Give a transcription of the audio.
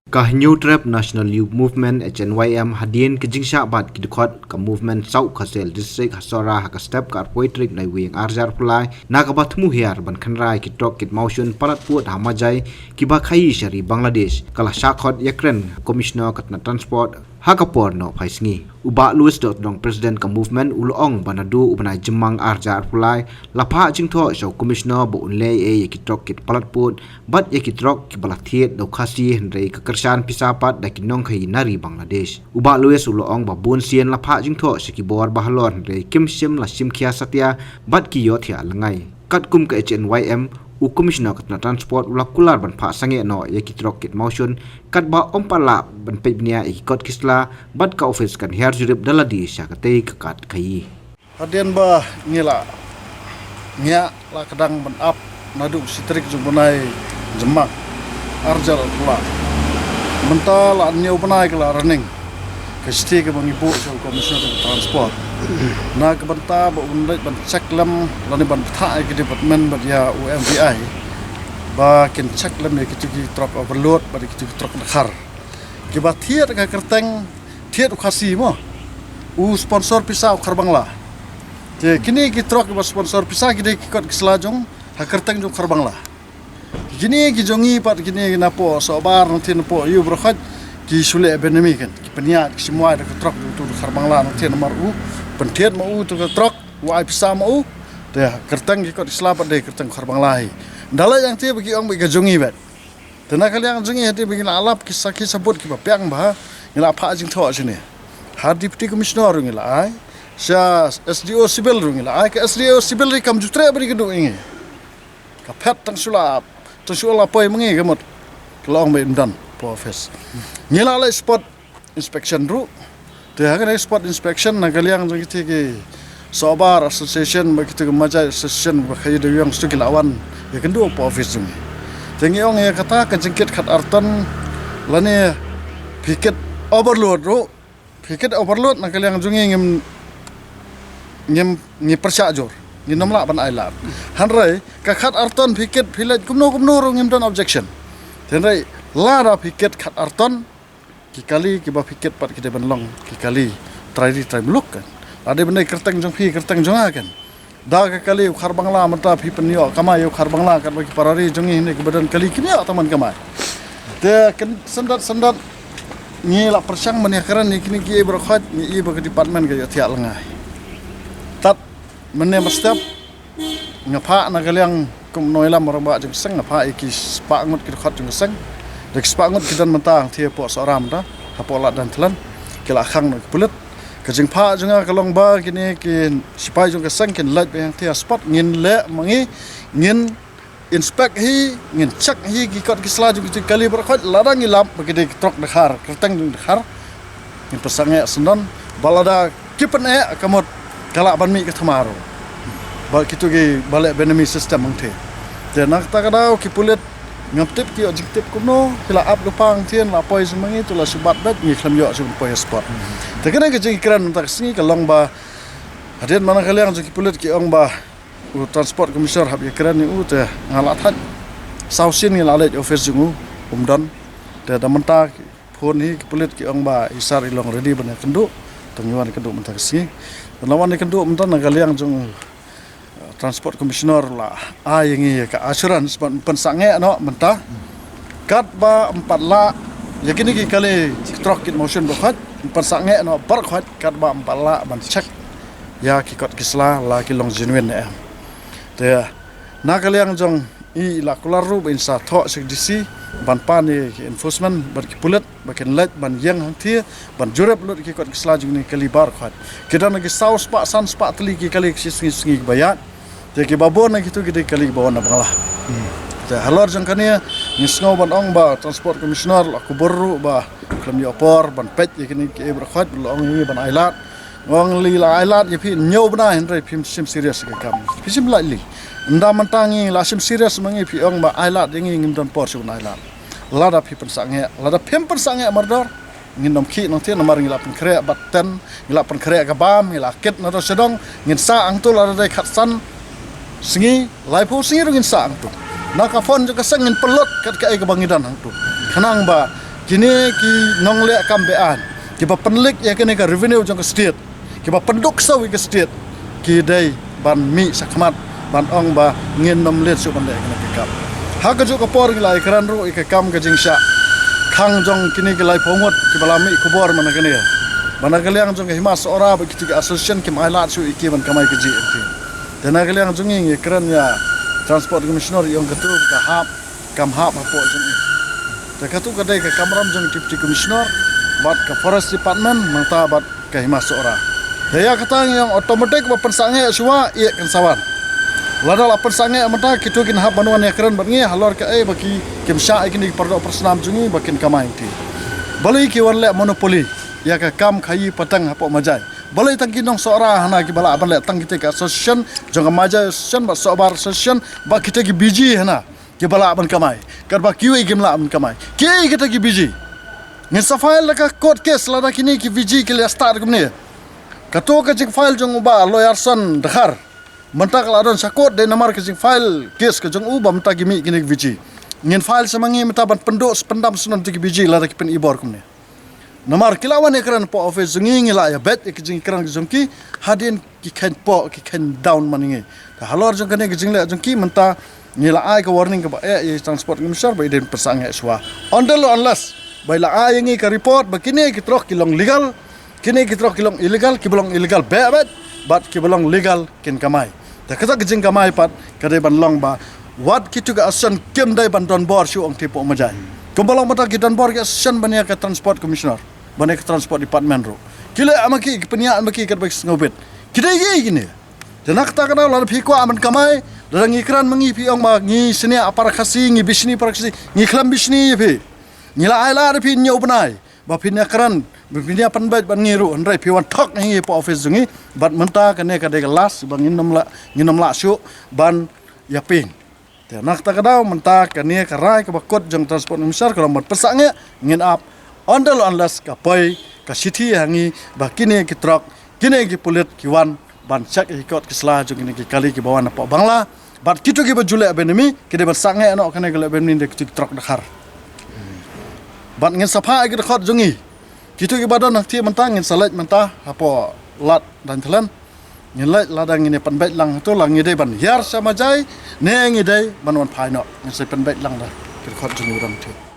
Kah New Trap National Youth Movement HNYM hadien kejingsya bat kidukot ka movement South Khasel District Hasora haka step kar poitrik na wing arjar pulai nakabat muhiar ban khanrai kitok kit motion palat puat hamajai kiba khai shari Bangladesh kala shakhot yakren commissioner katna transport hakapor no phaisngi uba Louis dot dong president ka movement ulong banadu ubanai jemang arjar pulai lapha jingtho so commissioner bo unle e kitok kit palat put bat yakitrok kibalathiet do khasi hendrei ka kersan pisapat da kinong khai nari Bangladesh uba Louis ulong babun sien lapha jingtho sikibor bahalon re kimsim la simkhia satya bat ki yothia langai katkum ka HNYM u commissioner katna transport ulakular ban pha sange no yakitrok kit motion katba ompala ban pebnia ikot kisla bat ka office kan her jurip daladi syakate kakat khai hadian ba ngila nya la kadang ban up nadu sitrik jumbunai jemak arjal pula mental anyo banai kala running kesti ke bangi bu so commissioner transport na ke banta ba undet ban ceklam lani ban tha ke department ba ya UMVI ba kin ceklam ne kitu ki truck overload ba kitu truck khar ke ba thiet ka kerteng thiet khasi mo u sponsor pisau khar bangla je kini ki truck ba sponsor pisa ki de ki kot selajong ha kerteng jong khar bangla kini ki jongi pat kini na po so bar nantin po yu brokhat ki sule benemi kan ki penia ki semua ada truk tu khar bangla nanti nomor u pentiet mau tu truk wa pisa mau teh kerteng ki kot islapat de kerteng khar bangla hi dala yang ti bagi ong bagi jongi bet tena kali yang jongi hati bagi alap kisah sebut ki bapiang bah ngila pha jing tho sini har deputy commissioner ngila ai sya SDO civil ngila ai ke SDO civil ri kam jutre bari gedu ingi ka phet tang sulap tu sulap poi mengi gemot kelong be dan office ngila lai spot inspection ru te hagan spot inspection na kaliang jong kiti ki sobar association ba kiti maja association ba khayi de yang stukil awan ya kendu office jong tengi ong ya kata kejengkit khat artan lane piket overload ru piket overload na kaliang jong ngem ngi persya jor ngi nomla ban ailat hanrai ka khat artan piket village kumno ru ngem don objection tenrai lara piket khat arton ki kali ki ba piket pat ki de banlong ki kali try meluk kan ade benda kerteng jong phi kerteng jong kan da ka kali khar bangla mata phi penyo kama yo khar bangla kan bagi parari jong ini ke badan kali kini taman kama te kan sendat ni la persang menyakeran ni kini ki berkhat ni ba ke department ke ya lengai tat mene mestap ngapa na kaliang kum noilam marba jong seng ngapa iki spangut ki khat jong seng dek spangut kidan mentang thia po soram da hapolat dan telan kila khang nak pulet kajing pha junga kalong ba kini kin sipai jong kesang kin light yang thia spot ngin le mangi ngin inspect hi ngin check hi ki kot kisla jong kali berkhat ladang ilap bagi de truk dekhar kerteng jong dekhar ngin pesange senon balada kipen kamot kala ban mi ke thamaro bal kitu gi balik benemi system mangthe de nak ta kadau ki pulet ngaptip ki objektif kuno kila ap lupang tien la poi semangi tu la subat bet ni khlam yo sun poi spot te kana ke jing kran tak singi ka long ba hadian mana kaliang jing pulit ki ong ba u transport commissioner hab kran ni u te ngalat hat sausin ni lalet office jungu umdan te damanta phone hi pulit ki ong ba isar ilong ready bana kendu tanyuan kendu mentak singi lawan ni kendu mentan kaliang jung transport commissioner lah yang ka assurance pensange no mentah kat ba 4 la yakini ki kali truck kit motion bakhat pensange no barkhat kat ba 4 la ban check ya ki kot kisla la ki long genuine te na kali yang jong i la kularu ba insa tho CDC ban pani enforcement bar ki pulet baken let ban yang hangti ban jurep lut ki kot kisla jung ni kali barkhat kidan ki saus pa san spa tli ki kali singi bayat jadi babon nak itu kita kali babon nak banglah. Jadi halor jangkanya nisngau ban ong ba transport commissioner aku baru ba kami opor ban pet jadi kini berkhot belong ini ban ailat ong lila ailat jadi nyow bana hendrai pim sim serius ke kam. Pisim lali. Nda mentangi la sim serius mangi pi ong ba ailat ini ngim don por sun ailat. Lada pi pensange lada pim pensange mardor ngin nom ki nanti nomor ngilap krek batten ngilap krek kabam ngilap kit nado sedong ngin sa ang tu lada dai khatsan singi laipo singi rungin sa ang tu naka phone juga sengin pelot kat kai ke bangidan ang tu kanang ba kini ki nongle kambean ki ba penlik ya kini ka revenue jong ke state ki ba penduk sawi ke state ki dai ban mi sakmat ban ong ba ngin nom let su ban dai kena kap ha ka ju ka por ki lai kran ro ke kam ka jingsha khang jong kini ki lai phongot ki balami kubor mana kini mana kaliang jong himas ora ba ki association ki mai lat su iki ban kamai ki ji enti dana kaliang jong ngi kran ya transport commissioner yang ketu ka hap kam hap apa jong ni ta ketu ka dai ka kamram jong deputy commissioner bat ka forest department mangta bat ka himas ora daya katang yang otomatik ba pensange suwa ia kan sawan ladal apa sange mata kitu kin hap banuan ya kran bat ngi halor ka baki kimsha ikini pardo persnam jungi bakin kamai ti balai ki warle monopoli ya ka kam khayi patang hapo majai balai tangki nong sora hana ki bala aban le tang kita ka association jong majai association ba sobar association ba kita ki biji hana ki bala aban kamai kar ba kiwi kimla aban kamai ki kita ki biji ngin sa file ka court case lada kini ki biji ki le start kumne kato ka jing file jong ba lawyer son dakhar menta kala don sakot de namar ka jing file case ka jong uba menta ki mi kini biji ngin file samangi meta ban pendok pendam sunan ki biji lada ki pen ibor kumne namar kilawan ekran po office zungi ngila ya bet ek jing ekran jongki hadin ki khan po ki khan down maninge ta halor jong kane jing la jongki menta ngila ai ka warning ka ba transport commissioner ba iden persang eswa ondel unless ba la ai ngi ka report ba kini ki trok kilong legal kini ki trok kilong illegal ki belong illegal bet but ki belong legal kin kamai ta kata jing kamai pat kade ban long ba wat ki tu ka asan kem dai ban don bor shu ong tipo majai kumbalong mata ki don bor ki asan bania ka transport commissioner bane ke transport department ro kile amaki penian amaki kat bak ngobet kidai ye gini denak ta kana la phi ko aman kamai darang ikran mangi phi ong ma ngi sene apar khasi ngi bisni par khasi ngi khlam bisni phi ngila ai la phi nyau banai ba phi ne kran binia pan bat ban ngi ru andrai phi wan thok ngi po office jungi bat menta kane ka de las bang nginom la syu ban yaping denak ta kana menta kane ka rai ka bakot jong transport misar kalau mat pesange ngin ap ondel onlas ka poi ka sithi hangi ba kine ki trok kine ki pulit ki wan ban chak ikot ki sla jong kine ki kali ki bawan pa bangla bat kitu ki bajule benemi kide ban sange no kane gele benmi de ki trok dakhar bat ngin safa ki khot jongi kitu ki badan nak ti mentang ngin salat menta apo lat dan telan ngin lai ladang ngine pan bet lang to lang ngide ban yar sama jai ne ngide ban wan phai no ngin se pan bet lang da ki khot jongi ram ti